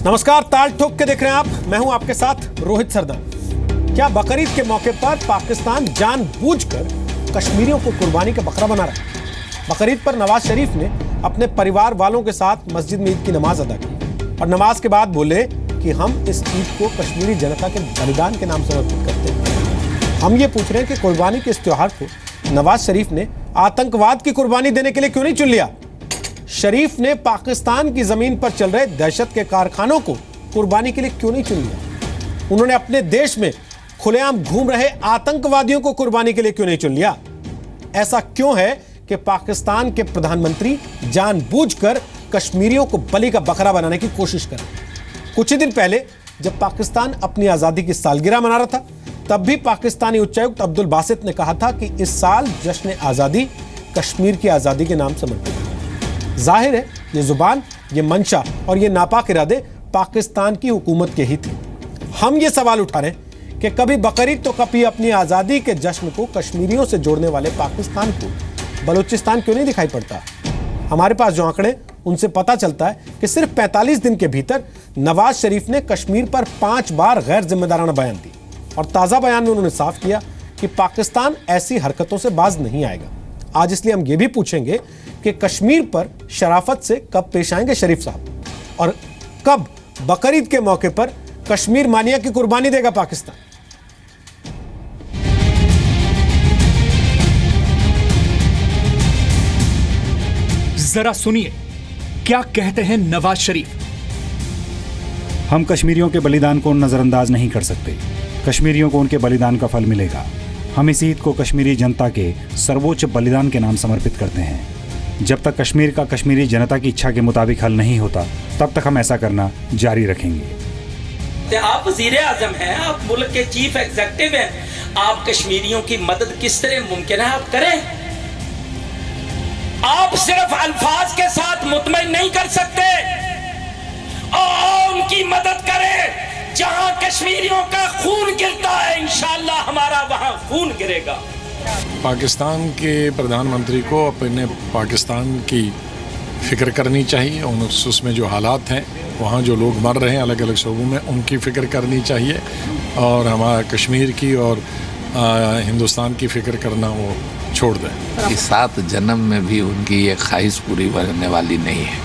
नमस्कार, ताल ठोक के देख रहे हैं आप। मैं हूं आपके साथ रोहित सरदार। क्या बकरीद के मौके पर पाकिस्तान जानबूझकर कश्मीरियों को कुर्बानी का बकरा बना रहा है? बकरीद पर नवाज शरीफ ने अपने परिवार वालों के साथ मस्जिद में ईद की नमाज अदा की और नमाज के बाद बोले कि हम इस ईद को कश्मीरी जनता के बलिदान के नाम समर्पित करते हैं। हम ये पूछ रहे हैं कि कुर्बानी के इस त्योहार को नवाज शरीफ ने आतंकवाद की कुर्बानी देने के लिए क्यों नहीं चुन लिया? शरीफ ने पाकिस्तान की जमीन पर चल रहे दहशत के कारखानों को कुर्बानी के लिए क्यों नहीं चुन लिया? उन्होंने अपने देश में खुलेआम घूम रहे आतंकवादियों को कुर्बानी के लिए क्यों नहीं चुन लिया? ऐसा क्यों है कि पाकिस्तान के प्रधानमंत्री जानबूझकर कश्मीरियों को बलि का बकरा बनाने की कोशिश कर रहे हैं? कुछ ही दिन पहले जब पाकिस्तान अपनी आजादी की सालगिरह मना रहा था, तब भी पाकिस्तानी उच्चायुक्त अब्दुल बासित ने कहा था कि इस साल जश्न आजादी कश्मीर की आजादी के नाम समर्पित है। जाहिर है ये जुबान, ये मंशा और ये नापाक इरादे पाकिस्तान की हुकूमत के ही थे। हम ये सवाल उठा रहे हैं कि कभी बकरीद तो कभी अपनी आज़ादी के जश्न को कश्मीरियों से जोड़ने वाले पाकिस्तान को बलूचिस्तान क्यों नहीं दिखाई पड़ता? हमारे पास जो आंकड़े उनसे पता चलता है कि सिर्फ 45 दिन के भीतर नवाज शरीफ ने कश्मीर पर 5 बार गैर जिम्मेदाराना बयान दिया और ताज़ा बयान में उन्होंने साफ किया कि पाकिस्तान ऐसी हरकतों से बाज नहीं आएगा। आज इसलिए हम ये भी पूछेंगे कि कश्मीर पर शराफत से कब पेश आएंगे शरीफ साहब, और कब बकरीद के मौके पर कश्मीर मानिया की कुर्बानी देगा पाकिस्तान? जरा सुनिए क्या कहते हैं नवाज शरीफ। हम कश्मीरियों के बलिदान को नजरअंदाज नहीं कर सकते। कश्मीरियों को उनके बलिदान का फल मिलेगा। हम इस ईद को कश्मीरी जनता के सर्वोच्च बलिदान के नाम समर्पित करते हैं। जब तक कश्मीर का कश्मीरी जनता की इच्छा के मुताबिक हल नहीं होता, तब तक हम ऐसा करना जारी रखेंगे। आप वजीर आजम हैं, आप मुल्क के चीफ एग्जीक्यूटिव हैं, आप कश्मीरियों की मदद किस तरह मुमकिन है आप करें? आप सिर्फ अल्फाज के साथ मुतमईन नहीं कर सकते और उनकी मदद करें। जहां कश्मीरियों का खून गिरता है, इंशाअल्लाह हमारा वहां खून गिरेगा। पाकिस्तान के प्रधानमंत्री को अपने पाकिस्तान की फिक्र करनी चाहिए। उसमें जो हालात हैं, वहाँ जो लोग मर रहे हैं अलग अलग शोबों में, उनकी फिक्र करनी चाहिए और हमारा कश्मीर की और हिंदुस्तान की फिक्र करना वो छोड़ दें। कि 7 जन्म में भी उनकी ये ख्वाहिश पूरी होने वाली नहीं है।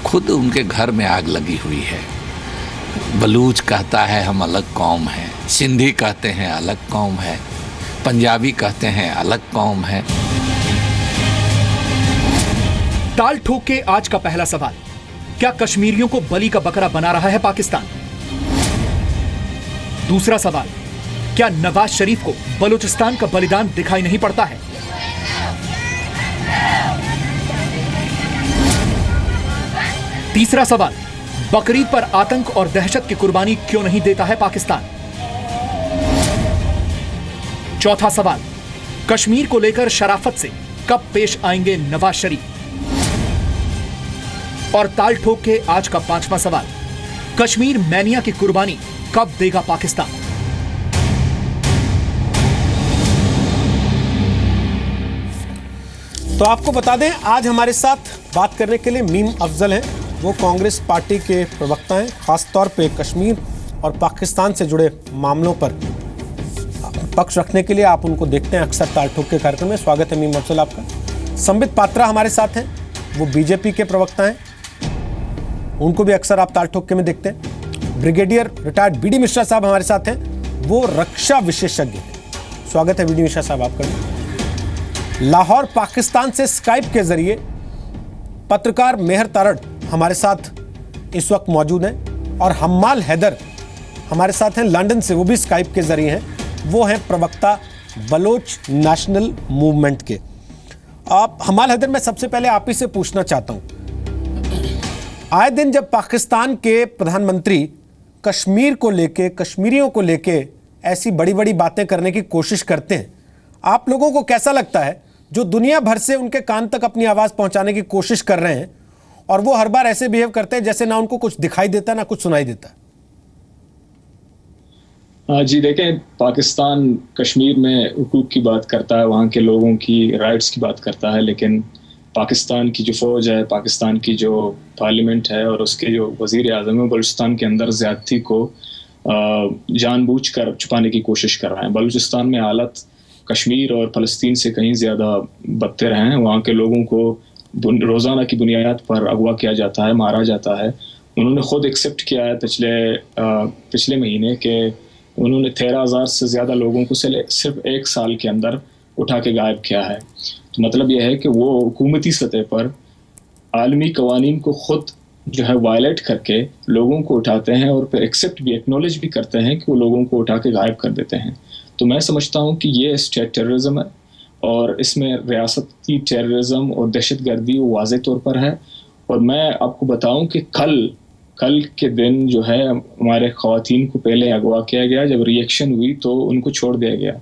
खुद उनके घर में आग लगी हुई है। बलूच कहता है हम अलग कौम हैं, सिंधी कहते हैं अलग कौम है, पंजाबी कहते हैं अलग कौम है। ताल ठोक के आज का पहला सवाल, क्या कश्मीरियों को बलि का बकरा बना रहा है पाकिस्तान? दूसरा सवाल, क्या नवाज शरीफ को बलूचिस्तान का बलिदान दिखाई नहीं पड़ता है? तीसरा सवाल, बकरीद पर आतंक और दहशत की कुर्बानी क्यों नहीं देता है पाकिस्तान? चौथा सवाल, कश्मीर को लेकर शराफत से कब पेश आएंगे नवाज शरीफ? और ताल ठोक के आज का 5वां सवाल, कश्मीर मैनिया की कुर्बानी कब देगा पाकिस्तान? तो आपको बता दें, आज हमारे साथ बात करने के लिए मीम अफजल हैं। वो कांग्रेस पार्टी के प्रवक्ता हैं। खास तौर पे कश्मीर और पाकिस्तान से जुड़े मामलों पर पक्ष रखने के लिए आप उनको देखते हैं अक्सर ताल ठोक के कार्यक्रम में। स्वागत है मीम अफजल आपका। संबित पात्रा हमारे साथ हैं, वो बीजेपी के प्रवक्ता हैं। उनको भी अक्सर आप ताल ठोक के में देखते हैं। ब्रिगेडियर रिटायर्ड बीडी मिश्रा साहब हमारे साथ हैं, वो रक्षा विशेषज्ञ हैं। स्वागत है बीडी मिश्रा साहब आपका। लाहौर पाकिस्तान से स्काइप के जरिए पत्रकार मेहर तारड़ हमारे साथ इस वक्त मौजूद हैं और हम्माल हैदर हमारे साथ हैं लंदन से, वो भी स्काइप के जरिए हैं। वो हैं प्रवक्ता बलोच नेशनल मूवमेंट के। आप हम्माल हैदर, मैं सबसे पहले आप ही से पूछना चाहता हूं, आए दिन जब पाकिस्तान के प्रधानमंत्री कश्मीर को लेके, कश्मीरियों को लेके ऐसी बड़ी बड़ी बातें करने की कोशिश करते हैं, आप लोगों को कैसा लगता है जो दुनिया भर से उनके कान तक अपनी आवाज पहुंचाने की कोशिश कर रहे हैं और वो हर बार ऐसे बिहेव करते हैं जैसे ना उनको कुछ दिखाई देता ना कुछ सुनाई देता? जी देखें, पाकिस्तान कश्मीर में हुकूक की बात करता है, वहाँ के लोगों की राइट्स की बात करता है, लेकिन पाकिस्तान की जो फ़ौज है, पाकिस्तान की जो पार्लियामेंट है और उसके जो वज़ीर आज़म है, बलूचिस्तान के अंदर ज़्यादती को जानबूझकर छुपाने की कोशिश कर रहे हैं। बलूचिस्तान में हालत कश्मीर और फ़लस्तीन से कहीं ज़्यादा बदतर हैं। वहाँ के लोगों को रोज़ाना की बुनियाद पर अगवा किया जाता है, मारा जाता है। उन्होंने ख़ुद एक्सेप्ट किया है पिछले महीने कि उन्होंने 13,000 से ज़्यादा लोगों को सिर्फ 1 साल के अंदर उठा के गायब किया है। तो मतलब यह है कि वो हुकूमती सतह पर आलमी कवानीन को ख़ुद जो है वायलेट करके लोगों को उठाते हैं और फिर एक्सेप्ट भी, एक्नॉलेज भी करते हैं कि वो लोगों को उठा के गायब कर देते हैं। तो मैं समझता हूँ कि ये स्टेट टेररिज्म है और इसमें रियासती टेररिज्म और दहशतगर्दी वो वाज़े तौर पर है। और मैं आपको बताऊँ कि कल के दिन जो है हमारे ख़वातीन को पहले अगवा किया गया, जब रिएक्शन हुई तो उनको छोड़ दिया गया।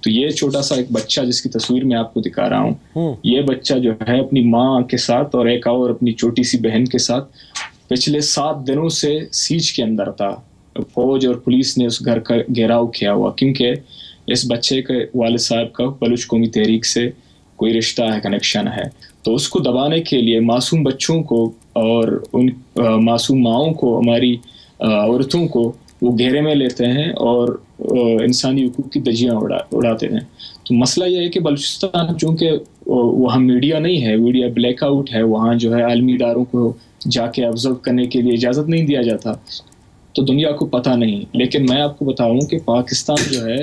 तो ये छोटा सा एक बच्चा जिसकी तस्वीर मैं आपको दिखा रहा हूँ, ये बच्चा जो है अपनी माँ के साथ और एक और अपनी छोटी सी बहन के साथ पिछले 7 दिनों से सीज के अंदर था। फौज और पुलिस ने उस घर का घेराव किया हुआ, क्योंकि इस बच्चे के वालिद साहब का बलूच कौमी तहरीक से कोई रिश्ता है, कनेक्शन है। तो उसको दबाने के लिए मासूम बच्चों को और उन मासूम माओं को, हमारी औरतों को वो घेरे में लेते हैं और इंसानी हुकूक की धज्जियाँ उड़ाते हैं। तो मसला यह है कि बलूचिस्तान चूँकि वहाँ मीडिया नहीं है, मीडिया ब्लैकआउट है, वहाँ जो है आलमी इदारों को जाके ऑब्जर्व करने के लिए इजाज़त नहीं दिया जाता, तो दुनिया को पता नहीं। लेकिन मैं आपको बताऊँ कि पाकिस्तान जो है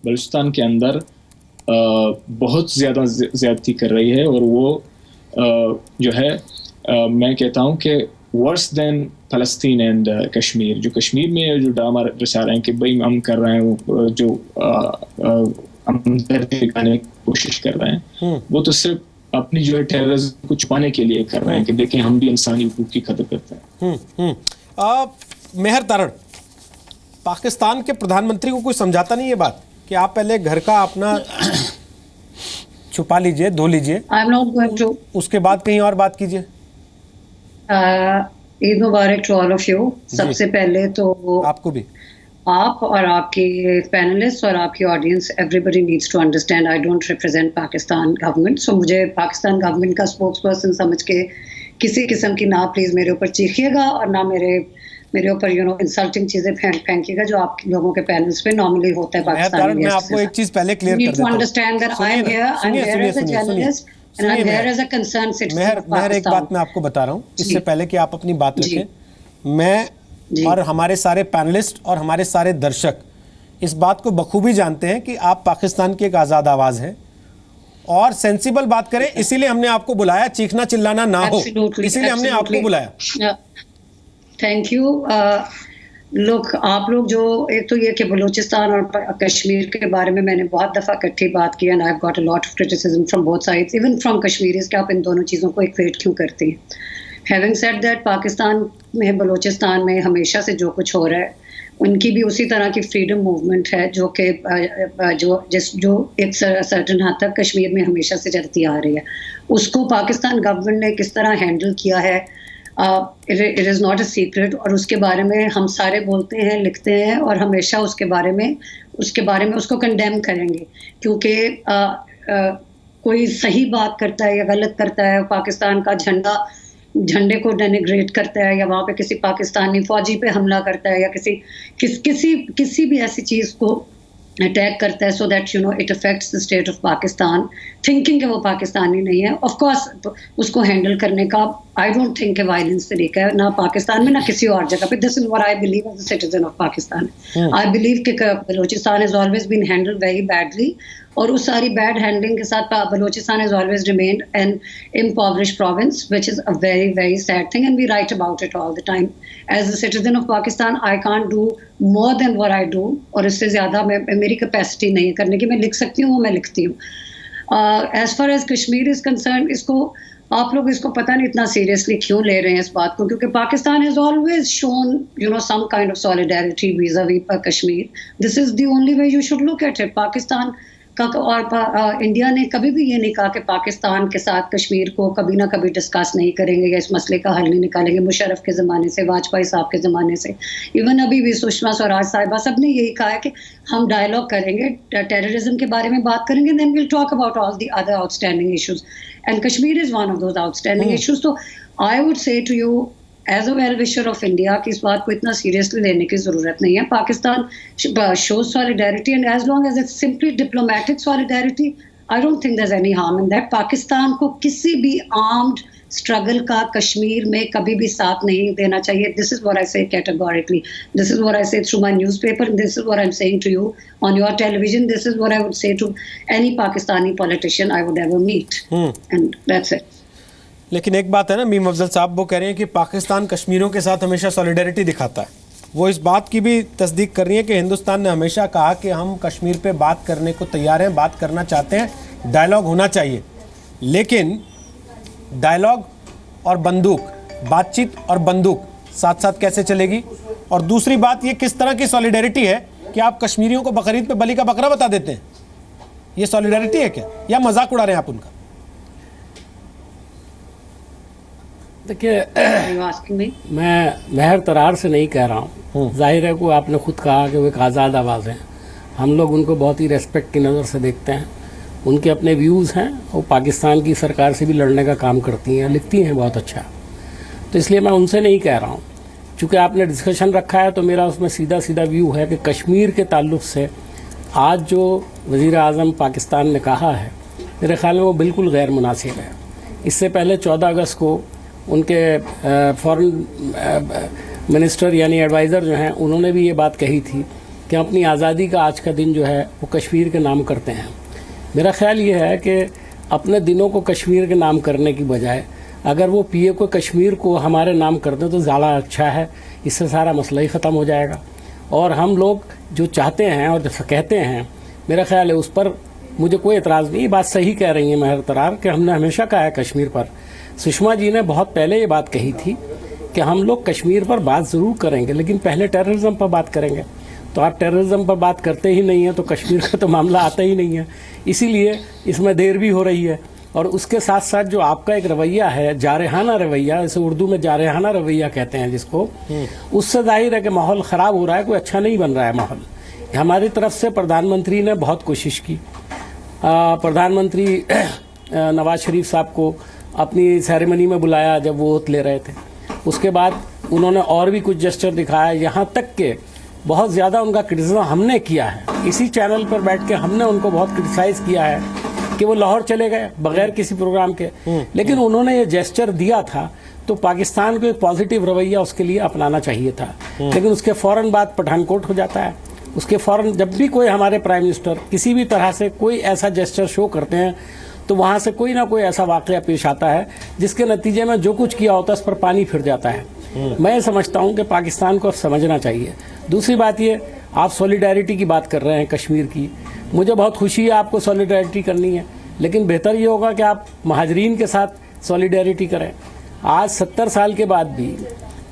बलूचिस्तान के अंदर बहुत ज़्यादा ज़्यादती कर रही है और वो जो है मैं कहता हूँ कि verse then Palestine and Kashmir. जो कश्मीर में जो ड्रामा रचा रहे हैं कि भाई हम कर रहे हैं, जो हमदर्दी दिखाने की कोशिश कर रहे हैं, वो तो सिर्फ अपनी जो है टेररिज्म को छुपाने के लिए कर रहे हैं कि देखें हम भी इंसानी हुकूक की कदर करते हैं। मेहर तारण, पाकिस्तान के प्रधानमंत्री को कोई समझाता नहीं ये बात कि आप पहले घर का अपना छुपा लीजिए, धो लीजिए, उसके बाद कहीं और बात कीजिए। ईद मुबारक टू ऑल ऑफ यू। सबसे पहले तो आपको भी, आप और आपके पैनलिस्ट और आपकी audience, everybody needs to understand I don't represent Pakistan government. So मुझे पाकिस्तान गवर्नमेंट का स्पोक्स पर्सन समझ के किसी किस्म की ना प्लीज़ मेरे ऊपर चीखिएगा और ना मेरे ऊपर इंसल्टिंग चीजें फेंकिएगा जो आप लोगों के पैनल्स पे नॉर्मली होता है पाकिस्तान में। मैं आपको एक चीज पहले क्लियर कर देता हूं। Understand that I am here as a journalist and I am here as a concern citizen of Pakistan. मैं एक बात मैं आपको बता रहा हूं, इससे पहले कि आप अपनी बात रखें, मैं और हमारे सारे पैनलिस्ट और हमारे सारे दर्शक इस बात को बखूबी जानते हैं कि आप पाकिस्तान की एक आज़ाद आवाज़ हैं और सेंसिबल बात करें, इसीलिए हमने आपको बुलाया, चीखना चिल्लाना ना हो, इसीलिए हमने आपको बुलाया। Thank you. लोग आप लोग जो, एक तो ये कि बलूचिस्तान और कश्मीर के बारे में मैंने बहुत दफ़ा इकट्ठी बात की and I have got a lot of criticism from both sides, even from Kashmiris, कि आप इन दोनों चीज़ों को इक्वेट क्यों करते हैं। हैविंग सेड दैट, पाकिस्तान में, बलूचिस्तान में हमेशा से जो कुछ हो रहा है, उनकी भी उसी तरह की फ्रीडम मूवमेंट है जो कि जो एक सर्टन हद तक कश्मीर में हमेशा से चलती आ रही है। उसको पाकिस्तान गवर्नमेंट ने किस तरह हैंडल किया है, it is not a secret, और उसके बारे में हम सारे बोलते हैं, लिखते हैं और हमेशा उसके बारे में उसको कंडेम करेंगे, क्योंकि कोई सही बात करता है या गलत करता है, पाकिस्तान का झंडे को डेनिग्रेट करता है या वहाँ पे किसी पाकिस्तानी फौजी पे हमला करता है या किसी भी ऐसी चीज़ को अटैक करता है, so that it affects the state of Pakistan, thinking कि वो पाकिस्तानी नहीं है। ऑफ कोर्स उसको हैंडल करने का आई डोंट थिंक वायलेंस तरीका है, ना पाकिस्तान में ना किसी और जगह पे। This is what I believe as a citizen of Pakistan. I believe कि Balochistan has always been handled very badly, और उस सारी बैड हैंडलिंग के साथ Balochistan has always remained an impoverished province, which is a very very sad thing, and we write about it all the time. As a citizen of Pakistan, I can't do more than what I do, और इससे ज़्यादा मेरी capacity नहीं है करने की। मैं लिख सकती हूँ, मैं लिखती हूँ। As far as Kashmir is concerned, आप लोग इसको पता नहीं इतना सीरियसली क्यों ले रहे हैं इस बात को, क्योंकि Pakistan has always shown some kind of solidarity vis-a-vis Kashmir. This is the only way you should look at it. Pakistan और इंडिया ने कभी भी ये नहीं कहा कि पाकिस्तान के साथ कश्मीर को कभी ना कभी डिस्कस नहीं करेंगे या इस मसले का हल नहीं निकालेंगे। मुशर्रफ के ज़माने से, वाजपेयी साहब के ज़माने से, इवन अभी भी सुषमा स्वराज साहिबा सब ने यही कहा है कि हम डायलॉग करेंगे, टेररिज्म के बारे में बात करेंगे, then will talk about all the other outstanding issues and Kashmir is one of those outstanding issues. तो I would say to you as a well wisher of India कि इस बात को इतना सीरियसली लेने की ज़रूरत नहीं है। Pakistan shows solidarity and as long as it's simply diplomatic solidarity, I don't think there is any harm in that. Pakistan को किसी भी आर्म्ड स्ट्रगल का कश्मीर में कभी भी साथ नहीं देना चाहिए। This is what I say categorically, this is what I say through my newspaper, this is what I am saying to you on your television, this is what I would say to any Pakistani politician I would ever meet, and that's it. लेकिन एक बात है ना, meme Afzal साहब वो कह रहे हैं कि पाकिस्तान कश्मीरियों के साथ हमेशा सॉलिडेरिटी दिखाता है। वो इस बात की भी तस्दीक कर रही है कि हिंदुस्तान ने हमेशा कहा कि हम कश्मीर पे बात करने को तैयार हैं, बात करना चाहते हैं, डायलॉग होना चाहिए। लेकिन डायलॉग और बंदूक, बातचीत और बंदूक साथ साथ कैसे चलेगी? और दूसरी बात, ये किस तरह की सॉलिडेरिटी है कि आप कश्मीरियों को बकरीद पे बलि का बकरा बता देते हैं? ये सॉलिडेरिटी है क्या, या मजाक उड़ा रहे हैं आप उनका? देखिए, मैं महर तरार से नहीं कह रहा हूँ। जाहिर है को आपने खुद कहा कि वो एक आज़ाद आवाज़ है, हम लोग उनको बहुत ही रेस्पेक्ट की नज़र से देखते हैं। उनके अपने व्यूज़ हैं, वो पाकिस्तान की सरकार से भी लड़ने का काम करती हैं, लिखती हैं बहुत अच्छा। तो इसलिए मैं उनसे नहीं कह रहा हूँ। चूँकि आपने डिस्कशन रखा है तो मेरा उसमें सीधा सीधा व्यू है कि कश्मीर के ताल्लुक़ से आज जो वज़ीर आज़म पाकिस्तान ने कहा है, मेरे ख़्याल में वो बिल्कुल गैर मुनासिब है। इससे पहले 14 अगस्त को उनके फॉरेन मिनिस्टर यानी एडवाइज़र जो हैं, उन्होंने भी ये बात कही थी कि अपनी आज़ादी का आज का दिन जो है वो कश्मीर के नाम करते हैं। मेरा ख्याल ये है कि अपने दिनों को कश्मीर के नाम करने की बजाय अगर वो पीए को कश्मीर को हमारे नाम कर दें तो ज़्यादा अच्छा है। इससे सारा मसला ही ख़त्म हो जाएगा। और हम लोग जो चाहते हैं और जो कहते हैं, मेरा ख्याल है उस पर मुझे कोई एतराज़ नहीं। बात सही कह रही है महर तरार कि हमने हमेशा कहा है कश्मीर पर। सुषमा जी ने बहुत पहले ये बात कही थी कि हम लोग कश्मीर पर बात ज़रूर करेंगे, लेकिन पहले टेररिज्म पर बात करेंगे। तो आप टेररिज्म पर बात करते ही नहीं हैं तो कश्मीर का तो मामला आता ही नहीं है। इसीलिए इसमें देर भी हो रही है। और उसके साथ साथ जो आपका एक रवैया है, जारहाना रवैया, इसे उर्दू में जारहाना रवैया कहते हैं जिसको, उससे जाहिर है कि माहौल ख़राब हो रहा है, कोई अच्छा नहीं बन रहा है माहौल। हमारी तरफ से प्रधानमंत्री ने बहुत कोशिश की। प्रधानमंत्री नवाज शरीफ साहब को अपनी सेरेमनी में बुलाया जब वो ओथ ले रहे थे। उसके बाद उन्होंने और भी कुछ जेस्चर दिखाया, यहाँ तक के बहुत ज़्यादा उनका क्रिटिसिज्म हमने किया है। इसी चैनल पर बैठ के हमने उनको बहुत क्रिटिसाइज़ किया है कि वो लाहौर चले गए बगैर किसी प्रोग्राम के। लेकिन उन्होंने ये जेस्चर दिया था तो पाकिस्तान को एक पॉजिटिव रवैया उसके लिए अपनाना चाहिए था। लेकिन उसके फ़ौरन बाद पठानकोट हो जाता है। उसके फ़ौरन जब भी कोई हमारे प्राइम मिनिस्टर किसी भी तरह से कोई ऐसा जेस्चर शो करते हैं तो वहाँ से कोई ना कोई ऐसा वाक़या पेश आता है जिसके नतीजे में जो कुछ किया होता है उस पर पानी फिर जाता है। मैं समझता हूँ कि पाकिस्तान को अब समझना चाहिए। दूसरी बात ये, आप सॉलिडेरिटी की बात कर रहे हैं कश्मीर की, मुझे बहुत खुशी है आपको सॉलिडेरिटी करनी है, लेकिन बेहतर ये होगा कि आप महाजरीन के साथ सॉलिडेरिटी करें। आज 70 साल के बाद भी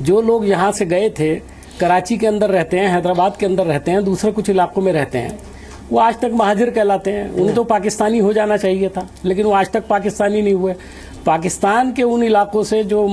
जो लोग यहाँ से गए थे, कराची के अंदर रहते हैं, हैदराबाद के अंदर रहते हैं, दूसरे कुछ इलाकों में रहते हैं, वो आज तक महाजिर कहलाते हैं। उन्हें तो पाकिस्तानी हो जाना चाहिए था, लेकिन वो आज तक पाकिस्तानी नहीं हुए। पाकिस्तान के उन इलाकों से जो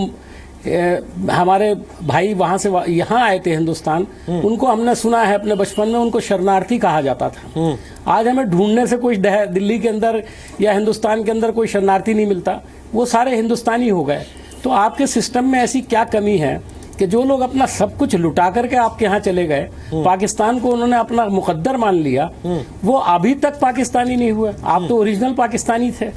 हमारे भाई वहाँ से यहाँ आए थे हिंदुस्तान, उनको हमने सुना है अपने बचपन में उनको शरणार्थी कहा जाता था। आज हमें ढूंढने से कोई दिल्ली के अंदर या हिंदुस्तान के अंदर कोई शरणार्थी नहीं मिलता, वो सारे हिंदुस्तानी हो गए। तो आपके सिस्टम में ऐसी क्या कमी है कि जो लोग अपना सब कुछ लुटा करके आपके यहाँ चले गए, पाकिस्तान को उन्होंने अपना मुकद्दर मान लिया, वो अभी तक पाकिस्तानी नहीं हुए। आप तो ओरिजिनल पाकिस्तानी थे।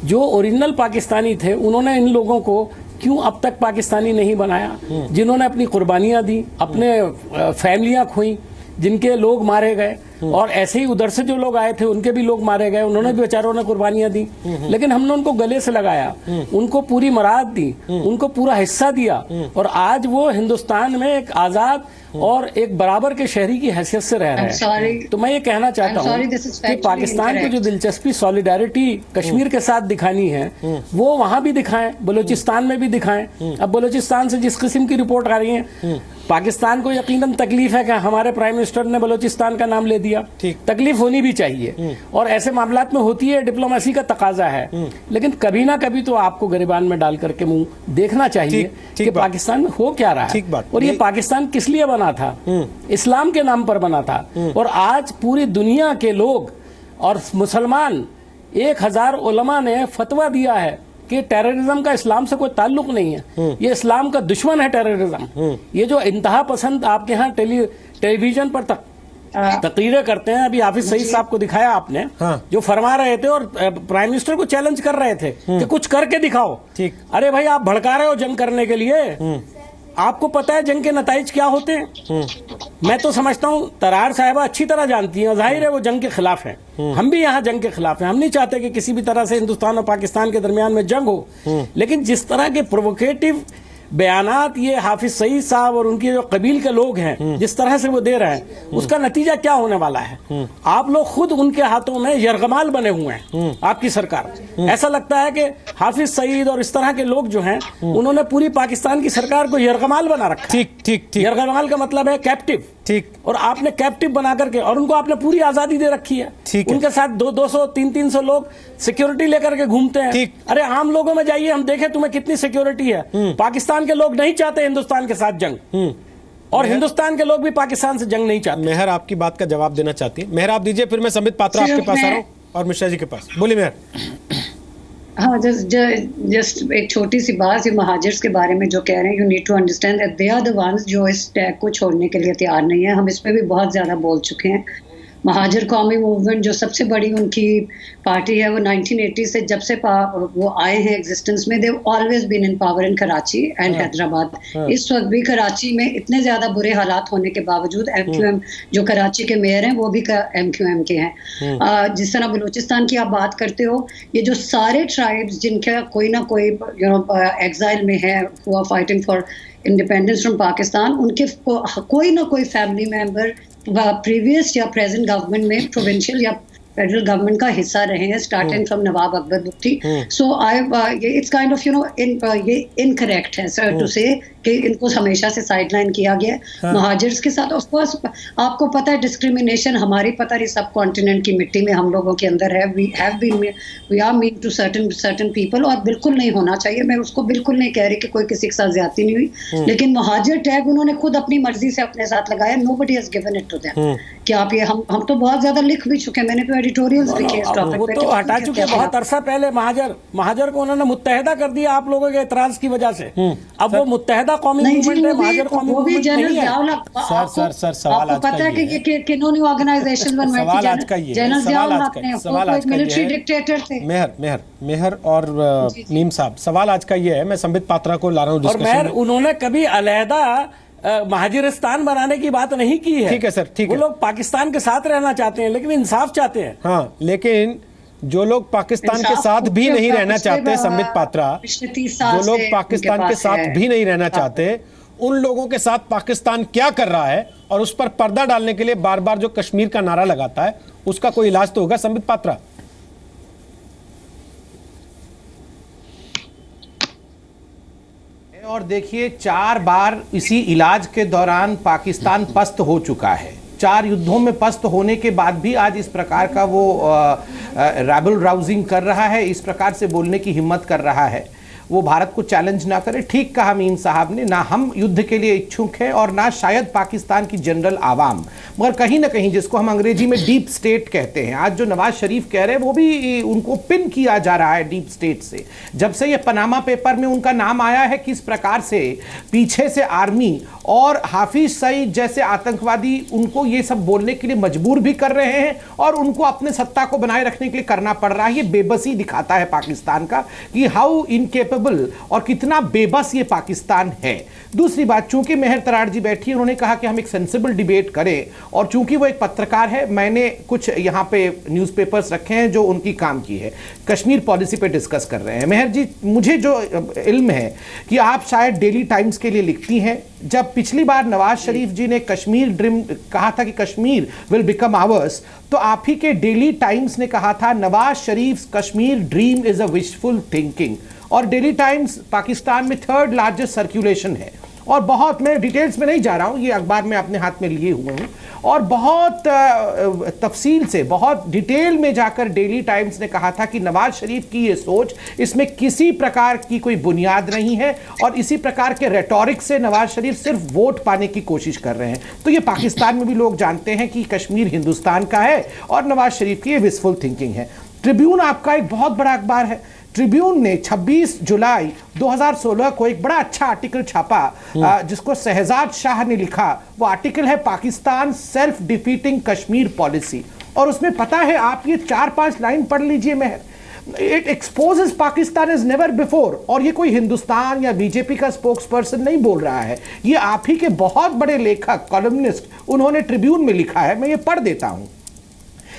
जो ओरिजिनल पाकिस्तानी थे उन्होंने इन लोगों को क्यों अब तक पाकिस्तानी नहीं बनाया? जिन्होंने अपनी कुर्बानियाँ दी, अपने फैमिलियाँ खोई, जिनके लोग मारे गए, और ऐसे ही उधर से जो लोग आए थे उनके भी लोग मारे गए, उन्होंने भी बेचारों ने कुर्बानियां दी। लेकिन हमने उनको गले से लगाया, उनको पूरी मराद दी, उनको पूरा हिस्सा दिया, और आज वो हिंदुस्तान में एक आज़ाद और एक बराबर के शहरी की हैसियत से रह रहे हैं। तो मैं ये कहना चाहता हूँ कि पाकिस्तान को जो दिलचस्पी सॉलिडेरिटी कश्मीर के साथ दिखानी है वो वहाँ भी दिखाएं, बलूचिस्तान में भी दिखाएं। अब बलूचिस्तान से जिस किस्म की रिपोर्ट आ रही है, पाकिस्तान को यकीनन तकलीफ है कि हमारे प्राइम मिनिस्टर ने बलूचिस्तान का नाम ले दिया। दिया, तकलीफ होनी भी चाहिए और ऐसे मामलात में होती है, डिप्लोमेसी का तकाजा है। लेकिन कभी ना कभी तो आपको गिरबान में डाल करके मुंह देखना चाहिए कि पाकिस्तान में हो क्या रहा है और ये पाकिस्तान किस लिए बना था, इस्लाम के नाम पर बना था। और आज पूरी दुनिया के लोग और मुसलमान 1000 उलमा ने फतवा दिया है कि टेररिज्म का इस्लाम से कोई ताल्लुक नहीं है, ये इस्लाम का दुश्मन है टेररिज्म। ये जो इंतहा पसंद आपके यहाँ टेलीविजन पर तकरीरें करते हैं, अभी हाफिज सईद साहब को दिखाया आपने, जो फरमा रहे थे और प्राइम मिनिस्टर को चैलेंज कर रहे थे कि कुछ करके दिखाओ। अरे भाई, आप भड़का रहे हो जंग करने के लिए, आपको पता है जंग के नताइज क्या होते हैं। मैं तो समझता हूँ तरार साहिबा अच्छी तरह जानती हैं, जाहिर है वो जंग के खिलाफ है, हम भी यहाँ जंग के खिलाफ हैं। हम नहीं चाहते कि किसी भी तरह से हिंदुस्तान और पाकिस्तान के दरमियान में जंग हो, लेकिन जिस तरह के प्रोवोकेटिव बयानात ये हाफिज सईद साहब और उनके जो कबील के लोग हैं जिस तरह से वो दे रहे हैं, उसका नतीजा क्या होने वाला है। आप लोग खुद उनके हाथों में यरगमाल बने हुए हैं, आपकी सरकार। ऐसा लगता है कि हाफिज सईद और इस तरह के लोग जो हैं उन्होंने पूरी पाकिस्तान की सरकार को यरगमाल बना रखा। ठीक। यरगमाल का मतलब है कैप्टिव। और आपने कैप्टिव बना करके, और उनको आपने पूरी आजादी दे रखी है। उनके साथ 200-300 लोग सिक्योरिटी लेकर के घूमते हैं। अरे आम लोगों में जाइए, हम देखें तुम्हें कितनी सिक्योरिटी है। पाकिस्तान के लोग नहीं चाहते हिंदुस्तान के साथ जंग, और हिंदुस्तान के लोग भी पाकिस्तान से जंग नहीं चाहते। मेहर आपकी बात का जवाब देना चाहती है। मेहर आप दीजिए, फिर मैं संबित पात्रा आपके पास आ रहा हूँ और मिश्रा जी के पास। बोलिए मेहर। हाँ, जस्ट एक छोटी सी बात, ये महाजिर्स के बारे में जो कह रहे हैं, you need to understand that they are the ones जो इस टैग को छोड़ने के लिए तैयार नहीं है। हम इसमें भी बहुत ज़्यादा बोल चुके हैं। महाजिर कौमी मूवमेंट जो सबसे बड़ी उनकी पार्टी है, वो 1980 से जब से वो आए हैं एग्जिस्टेंस में, they always been in power in Karachi and Hyderabad. इस वक्त भी कराची में इतने ज़्यादा बुरे हालात होने के बावजूद MQM जो कराची के मेयर हैं वो भी MQM के हैं। जिस तरह बलूचिस्तान की आप बात करते हो, ये जो सारे ट्राइब्स जिनका कोई ना कोई एग्जाइल में है, who are fighting for independence from Pakistan, उनके कोई ना कोई फैमिली मेंबर प्रीवियस या प्रेजेंट गवर्नमेंट में प्रोविंशियल या फेडरल गवर्नमेंट का हिस्सा रहे हैं, starting from Nawab Akbar Bugti. So it's kind of ये इनकरेक्ट है सर टू से कि इनको हमेशा से साइडलाइन किया गया। महाजिर्स के साथ ऑफ कोर्स आपको पता है डिस्क्रिमिनेशन हमारी पता नहीं सब कॉन्टिनेंट की मिट्टी में हम लोगों के अंदर है। We are mean to certain people, और बिल्कुल नहीं होना चाहिए। मैं उसको बिल्कुल नहीं कह रही कि कोई किसी के साथ ज्यादती नहीं हुई, लेकिन महाजिर टैग उन्होंने खुद अपनी मर्जी से अपने साथ लगाया। Nobody has given it to them. कि आप ये हम तो बहुत ज्यादा लिख भी चुके हैं, मैंने तो एडिटोरियल्स लिखे इस टॉपिक पे। तो हटा चुके बहुत अरसा पहले महाजर को उन्होंने मुत्तहिदा कर दिया आप लोगों के एतराज की वजह से। अब वो मुत्तहिदा कौमी मूवमेंट है, महाजर कौमी मूवमेंट नहीं है। सर सवाल आज का पता है कि किन्होंने ऑर्गेनाइजेशन बनवाई थी? सवाल आज का ये है, सवाल आज का मिलिट्री डिक्टेटर थे। मेहर और नीम साहब, सवाल आज का ये है, मैं संबित पात्रा को ला रहा हूँ डिस्कशन में। उन्होंने कभी अलहदा महाजिरिस्तान बनाने की बात नहीं की है। ठीक है सर, ठीक है। वो लोग पाकिस्तान के साथ रहना चाहते हैं, लेकिन इंसाफ चाहते हैं। हाँ, लेकिन जो लोग पाकिस्तान के साथ भी नहीं रहना चाहते, संबित पात्रा, जो लोग पाकिस्तान के साथ भी नहीं रहना चाहते, उन लोगों के साथ पाकिस्तान क्या कर रहा है और उस पर पर्दा डालने के लिए बार बार जो कश्मीर का नारा लगाता है, उसका कोई इलाज तो होगा संबित पात्रा? और देखिए, 4 बार इसी इलाज के दौरान पाकिस्तान पस्त हो चुका है। 4 युद्धों में पस्त होने के बाद भी आज इस प्रकार का वो रैबल राउजिंग कर रहा है, इस प्रकार से बोलने की हिम्मत कर रहा है। वो भारत को चैलेंज ना करे। ठीक कहा मीम साहब ने, ना हम युद्ध के लिए इच्छुक हैं और ना शायद पाकिस्तान की जनरल आवाम, मगर कहीं ना कहीं जिसको हम अंग्रेजी में डीप स्टेट कहते हैं, आज जो नवाज शरीफ कह रहे हैं वो भी उनको पिन किया जा रहा है डीप स्टेट से। जब से ये पनामा पेपर में उनका नाम आया है, किस प्रकार से पीछे से आर्मी और हाफिज सईद जैसे आतंकवादी उनको ये सब बोलने के लिए मजबूर भी कर रहे हैं और उनको अपने सत्ता को बनाए रखने के लिए करना पड़ रहा है। ये बेबसी दिखाता है पाकिस्तान का कि हाउ इनकेपेबल और कितना बेबस ये पाकिस्तान है। दूसरी बात, चूंकि मेहर तरार जी बैठी, उन्होंने कहा कि हम एक सेंसिबल डिबेट करें, और चूंकि वो एक पत्रकार है, मैंने कुछ यहाँ पे न्यूज़पेपर्स रखे हैं जो उनकी काम की है, कश्मीर पॉलिसी पे डिस्कस कर रहे हैं। मेहर जी, मुझे जो इल्म है कि आप शायद डेली टाइम्स के लिए लिखती हैं। जब पिछली बार नवाज शरीफ जी ने कश्मीर ड्रीम कहा था कि कश्मीर विल बिकम आवर्स, तो आप ही के डेली टाइम्स ने कहा था Nawaz Sharif Kashmir dream is a wishful thinking. और डेली टाइम्स पाकिस्तान में 3rd लार्जेस्ट सर्कुलेशन है, और बहुत, मैं डिटेल्स में नहीं जा रहा हूँ, ये अखबार में अपने हाथ में लिए हुए हूँ, और बहुत तफसील से, बहुत डिटेल में जाकर डेली टाइम्स ने कहा था कि नवाज शरीफ की ये सोच, इसमें किसी प्रकार की कोई बुनियाद नहीं है और इसी प्रकार के रेटोरिक से नवाज शरीफ सिर्फ वोट पाने की कोशिश कर रहे हैं। तो ये पाकिस्तान में भी लोग जानते हैं कि कश्मीर हिंदुस्तान का है और नवाज शरीफ की ये विशफुल थिंकिंग है। ट्रिब्यून आपका एक बहुत बड़ा अखबार है। ट्रिब्यून ने 26 जुलाई 2016 को एक बड़ा अच्छा आर्टिकल छापा जिसको शहजाद शाह ने लिखा। वो आर्टिकल है Pakistan self defeating Kashmir policy, और उसमें पता है, आप ये 4-5 लाइन पढ़ लीजिए Mehar. It exposes Pakistan as never before, और ये कोई हिंदुस्तान या बीजेपी का स्पोक्स पर्सन नहीं बोल रहा है, ये आप ही के बहुत बड़े लेखक, कॉलमनिस्ट, उन्होंने ट्रिब्यून में लिखा है। मैं ये पढ़ देता हूं।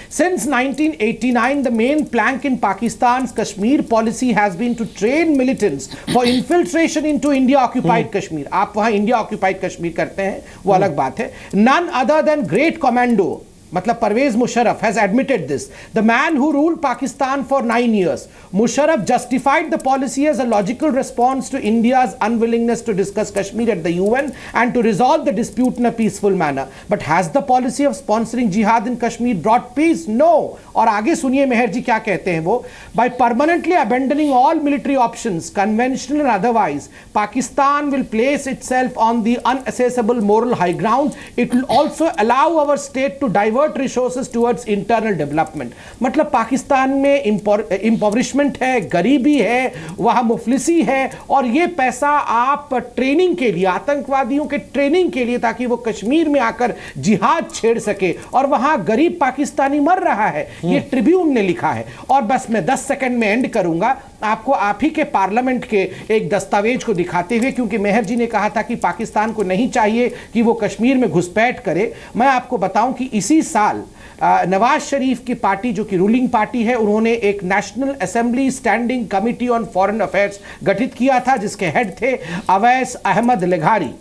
Since 1989, the main plank in Pakistan's Kashmir policy has been to train militants for infiltration into India-occupied Kashmir. आप वहाँ India-occupied Kashmir करते हैं, वो अलग बात है। None other than great commando, मतलब Parvez Musharraf has admitted this. The man who ruled Pakistan for 9 years. Musharraf justified the policy as a logical response to India's unwillingness to discuss Kashmir at the UN and to resolve the dispute in a peaceful manner. But has the policy of sponsoring jihad in Kashmir brought peace? No. और आगे सुनिए मेहर जी क्या कहते हैं वो। By permanently abandoning all military options, conventional and otherwise, Pakistan will place itself on the unaccessible moral high ground. It will also allow our state to divert resources towards internal development. मतलब पाकिस्तान में इम्पोवरिशमेंट है, गरीबी है, वहां मुफलिसी है, और ये पैसा आप ट्रेनिंग के लिए, आतंकवादियों के ट्रेनिंग के लिए, ताकि वो कश्मीर में आकर जिहाद छेड़ सके, और वहां गरीब पाकिस्तानी मर रहा है। ये ट्रिब्यून ने लिखा है। और बस मैं 10 सेकंड में एंड करूंगा आपको आप ही के पार्लियामेंट के एक दस्तावेज को दिखाते हुए, क्योंकि मेहर जी ने कहा था कि पाकिस्तान को नहीं चाहिए कि वो कश्मीर में घुसपैठ करे। मैं आपको बताऊं कि इसी साल नवाज शरीफ की पार्टी, जो कि रूलिंग पार्टी है, उन्होंने एक national assembly standing committee on foreign affairs गठित किया था, जिसके हेड थे अवैस अहमद लेघारी।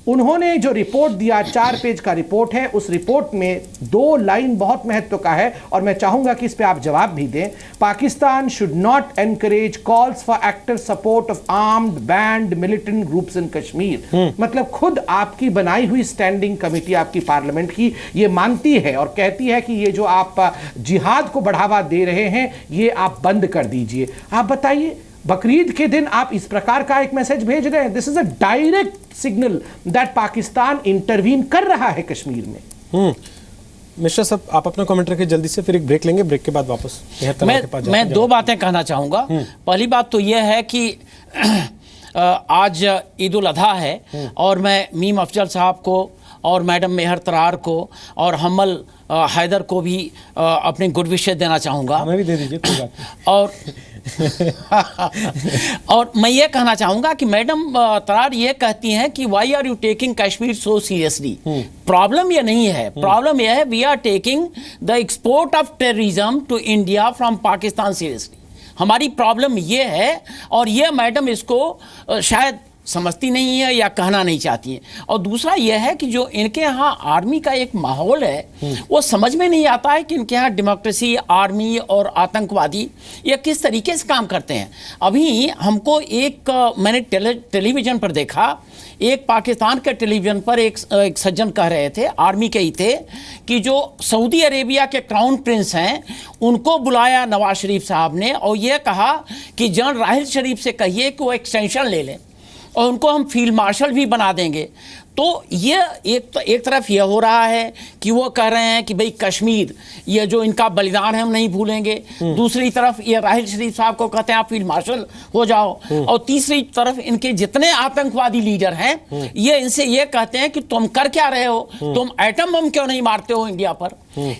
उन्होंने जो रिपोर्ट दिया, 4 पेज का रिपोर्ट है, उस रिपोर्ट में 2 लाइन बहुत महत्व का है, और मैं चाहूंगा कि इस पे आप जवाब भी दें। Pakistan should not encourage calls for active support of armed band militant groups in Kashmir. मतलब खुद आपकी बनाई हुई स्टैंडिंग कमेटी, आपकी पार्लियामेंट की, ये मानती है और कहती है कि ये जो आप जिहाद को बढ़ावा दे रहे हैं, ये आप बंद कर दीजिए। आप बताइए, बकरीद के दिन आप इस प्रकार का एक मैसेज भेज रहे हैं। This is a direct signal that Pakistan intervene कर रहा है कश्मीर में। मिश्रा साहब, आप अपना कमेंट रखिए जल्दी से, फिर एक ब्रेक लेंगे, ब्रेक के बाद वापस मैं 2 बातें कहना चाहूंगा। पहली बात तो यह है कि आज ईद उल अजहा है, और मैं मीम अफजल साहब को और मैडम मेहर तरार को और हमल हैदर को भी अपने गुड विशेस देना चाहूँगा। हमें भी दे दीजिए, कोई बात नहीं। और मैं ये कहना चाहूँगा कि मैडम तरार ये कहती हैं कि why are you taking Kashmir so seriously. Problem ये नहीं है, प्रॉब्लम ये है we are taking the export of terrorism to India from Pakistan seriously. हमारी प्रॉब्लम ये है, और ये मैडम इसको शायद समझती नहीं है या कहना नहीं चाहती है। और दूसरा यह है कि जो इनके यहाँ आर्मी का एक माहौल है, वो समझ में नहीं आता है कि इनके यहाँ डेमोक्रेसी, आर्मी और आतंकवादी ये किस तरीके से काम करते हैं। अभी हमको मैंने टेलीविज़न पर देखा, एक पाकिस्तान के टेलीविज़न पर एक सज्जन कह रहे थे, आर्मी के ही थे, कि जो सऊदी अरेबिया के क्राउन प्रिंस हैं, उनको बुलाया नवाज शरीफ साहब ने, और ये कहा कि जनरल राहिल शरीफ से कहिए कि वो एक्सटेंशन ले लें और उनको हम फील्ड मार्शल भी बना देंगे। तो ये एक तरफ ये हो रहा है कि वो कह रहे हैं कि भाई कश्मीर, ये जो इनका बलिदान है हम नहीं भूलेंगे। दूसरी तरफ ये राहिल शरीफ साहब को कहते हैं आप फील्ड मार्शल हो जाओ। और तीसरी तरफ इनके जितने आतंकवादी लीडर हैं, ये इनसे ये कहते हैं कि तुम कर क्या रहे हो, तुम एटम बम क्यों नहीं मारते हो इंडिया पर।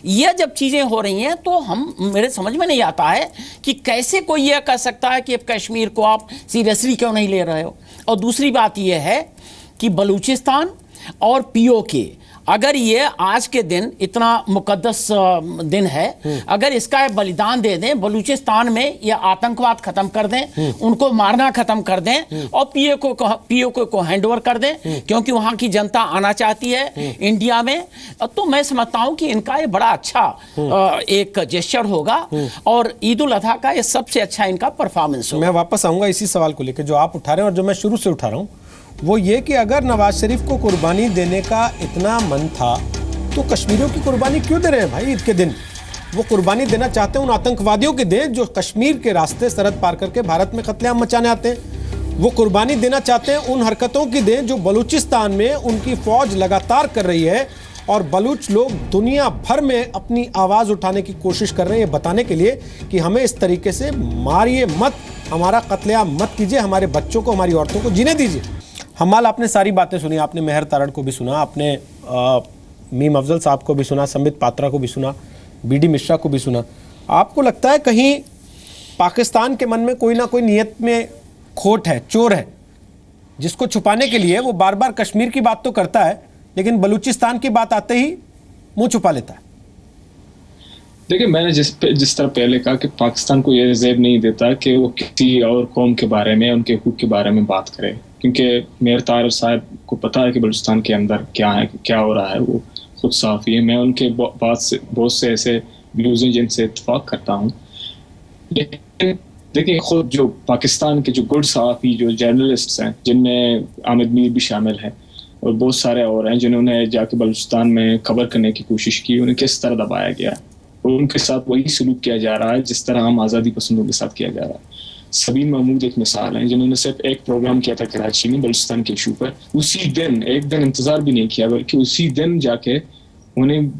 ये जब चीज़ें हो रही हैं तो मेरे समझ में नहीं आता है कि कैसे कोई ये कह सकता है कि अब कश्मीर को आप सीरियसली क्यों नहीं ले रहे हो। और दूसरी बात ये है कि बलूचिस्तान और पीओके, अगर ये आज के दिन इतना मुकद्दस दिन है, अगर इसका बलिदान दे दें, बलूचिस्तान में ये आतंकवाद खत्म कर दें, उनको मारना खत्म कर दें, और पीओके को हैंडओवर कर दें, क्योंकि वहाँ की जनता आना चाहती है इंडिया में, तो मैं समझता हूँ कि इनका ये बड़ा अच्छा एक जेस्चर होगा, और ईद उल अजहा का ये सबसे अच्छा इनका परफॉर्मेंस होगा। मैं वापस आऊँगा इसी सवाल को लेकर जो आप उठा रहे हैं और जो मैं शुरू से उठा रहा हूँ। वो ये कि अगर नवाज शरीफ को कुर्बानी देने का इतना मन था तो कश्मीरियों की कुर्बानी क्यों दे रहे हैं भाई ईद के दिन? वो कुर्बानी देना चाहते हैं उन आतंकवादियों की दें जो कश्मीर के रास्ते सरहद पार करके भारत में कत्लेआम मचाने आते हैं। वो कुर्बानी देना चाहते हैं उन हरकतों की दें जो बलूचिस्तान में उनकी फौज लगातार कर रही है और बलूच लोग दुनिया भर में अपनी आवाज़ उठाने की कोशिश कर रहे हैं ये बताने के लिए कि हमें इस तरीके से मारिए मत, हमारा कत्लेआम मत कीजिए, हमारे बच्चों को, हमारी औरतों को जीने दीजिए। हमाल, आपने सारी बातें सुनी, आपने मेहर तारड़ को भी सुना, आपने मीम अफजल साहब को भी सुना, संबित पात्रा को भी सुना, बीडी मिश्रा को भी सुना। आपको लगता है कहीं पाकिस्तान के मन में कोई ना कोई नियत में खोट है, चोर है, जिसको छुपाने के लिए वो बार बार कश्मीर की बात तो करता है लेकिन बलूचिस्तान की बात आते ही मुंह छुपा लेता है? देखिए, मैंने जिस तरह पहले कहा कि पाकिस्तान को यह ज़ेब नहीं देता कि वो किसी और कौम के बारे में, उनके हुकूक के बारे में बात करे, क्योंकि मेहर तारड़ साहब को पता है कि बलूचिस्तान के अंदर क्या है, क्या हो रहा है, वो खुद साफ़ी है। मैं उनके बात से बहुत से ऐसे व्यूज़ हैं जिनसे इत्तेफाक करता हूँ। लेकिन देखिए, खुद जो पाकिस्तान के जो गुड सहाफ़ी, जो जर्नलिस्ट्स हैं, जिनमें आमिर मीर भी शामिल है और बहुत सारे और हैं जिन्होंने जाके बलूचिस्तान में कवर करने की कोशिश की, उन्हें किस तरह दबाया गया और उनके साथ वही सलूक किया जा रहा है जिस तरह हम आज़ादी पसंदों के साथ किया जा रहा है। सबीन महमूद एक मिसाल है, जिन्होंने सिर्फ एक प्रोग्राम किया था कराची में बलूचिस्तान के इशू पर, उसी दिन, एक दिन इंतज़ार भी नहीं किया, बल्कि उसी दिन जाके उन्हें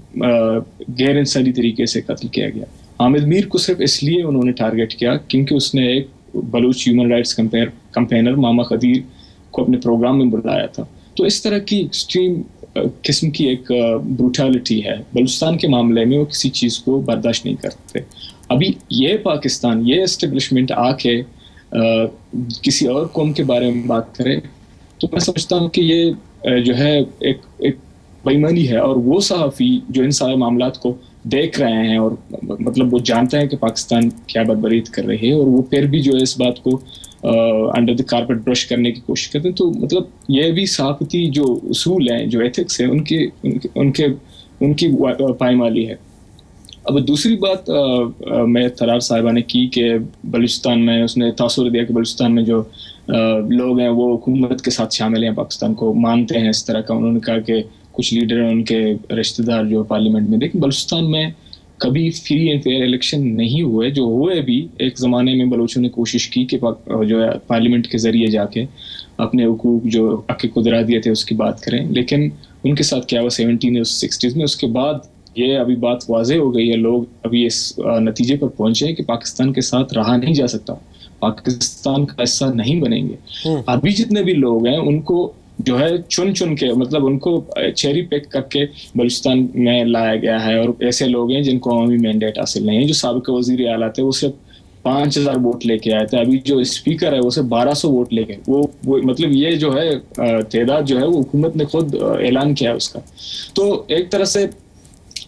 गैर इंसानी तरीके से कत्ल किया गया। आमिर मीर को सिर्फ इसलिए उन्होंने टारगेट किया क्योंकि उसने एक बलूच ह्यूमन राइट्स कंपेनर मामा खदीर को अपने प्रोग्राम में बुलाया था। तो इस तरह की एक्सट्रीम किस्म की एक ब्रूटैलिटी है बलूचिस्तान के मामले में, वो किसी चीज़ को बर्दाश्त नहीं करते। अभी ये पाकिस्तान, ये एस्टेब्लिशमेंट आके किसी और कौम के बारे में बात करे तो मैं समझता हूँ कि ये जो है एक बेईमानी है। और वो सहाफ़ी जो इन सारे मामलात को देख रहे हैं और मतलब वो जानते हैं कि पाकिस्तान क्या बदबरीत कर रही है और वो फिर भी जो है इस बात को अंडर द कारपेट ब्रश करने की कोशिश करते हैं, तो मतलब ये भी सहाफ़ती जो उसूल हैं, जो एथिक्स हैं, उनकी पायमाली है। अब दूसरी बात मैं तरार साहिबा ने की कि बलूचिस्तान में उसने तासुर दिया कि बलूचिस्तान में जो लोग हैं वो हुकूमत के साथ शामिल हैं, पाकिस्तान को मानते हैं, इस तरह का उन्होंने कहा कि कुछ लीडर हैं उनके रिश्तेदार जो पार्लियामेंट में। लेकिन बलूचिस्तान में कभी फ्री एंड फेयर इलेक्शन नहीं हुए। जो हुए भी, एक ज़माने में बलूचों ने कोशिश की कि जो है पार्लियामेंट के ज़रिए जाके अपने हुकूक जो हक़ कुदरा दिए थे उसकी बात करें, लेकिन उनके साथ क्या हुआ 70s और 60s में। उसके बाद ये अभी बात वाज़ेह हो गई है, लोग अभी इस नतीजे पर पहुँचे हैं कि पाकिस्तान के साथ रहा नहीं जा सकता, पाकिस्तान का हिस्सा नहीं बनेंगे। अभी जितने भी लोग हैं उनको जो है चुन चुन के, मतलब उनको चेरी पिक करके बलूचिस्तान में लाया गया है। और ऐसे लोग हैं जिनको अवामी मैंडेट हासिल नहीं है। जो साबिक़ वज़ीर आला थे वो सिर्फ 5000 वोट लेके आए थे, अभी जो स्पीकर है वो सिर्फ 1200 वोट लेके, वो मतलब ये जो है तादाद जो है वो हुकूमत ने खुद ऐलान किया है उसका। तो एक तरह से